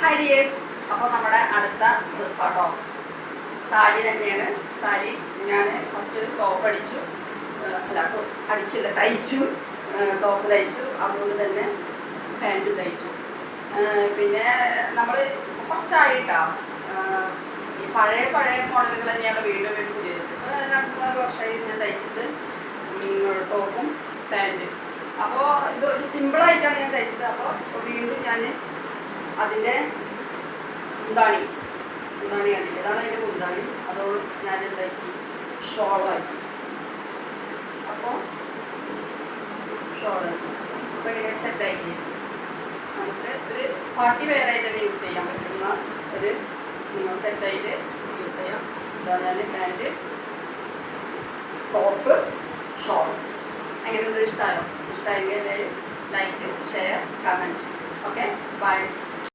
Hi dears, അപ്പോൾ നമ്മുടെ അടുത്ത ഡ്രസ്സാട്ടോ. സാരി തന്നെയാണ്. സാരി ഞാൻ ഫസ്റ്റ് ടോപ്പ് അടിച്ചു, അടിച്ചില്ല, തയ്ച്ചു. ടോപ്പ് തയ്ച്ചു, അതുകൊണ്ട് തന്നെ പാൻറ്റും തയ്ച്ചു. പിന്നെ നമ്മൾ കുറച്ചായിട്ടാ ഈ പഴയ മോഡലുകൾ തന്നെയാണ് വീണ്ടും പുതിയത്. 2-3 വർഷമായി ഞാൻ തയ്ച്ചിട്ട് ടോപ്പും പാൻറ്റും. അപ്പോൾ ഇത് ഒരു സിമ്പിളായിട്ടാണ് ഞാൻ തയ്ച്ചത്. അപ്പോൾ വീണ്ടും ഞാൻ അതിൻ്റെ മുന്താണി കണ്ടില്ല, ഇതാണ് അതിൻ്റെ മുന്താണി. അതോട് ഞാൻ എന്താക്കി ഷോളാക്കി. അപ്പോൾ ഷോളാക്കി അപ്പോൾ ഇങ്ങനെ സെറ്റാക്കി നമുക്ക് ഒരു പാർട്ടി വെയറായിട്ട് തന്നെ യൂസ് ചെയ്യാൻ പറ്റുന്ന ഒരു സെറ്റായിട്ട് യൂസ് ചെയ്യാം. ഇതാണ് ഞാൻ പാൻറ്റ്, ടോപ്പ്, ഷോൾ. അങ്ങനെ ഒന്നും ഇഷ്ടമായോ? ഇഷ്ടമായെങ്കിൽ എല്ലാവരും like, share, comment. Okay, by.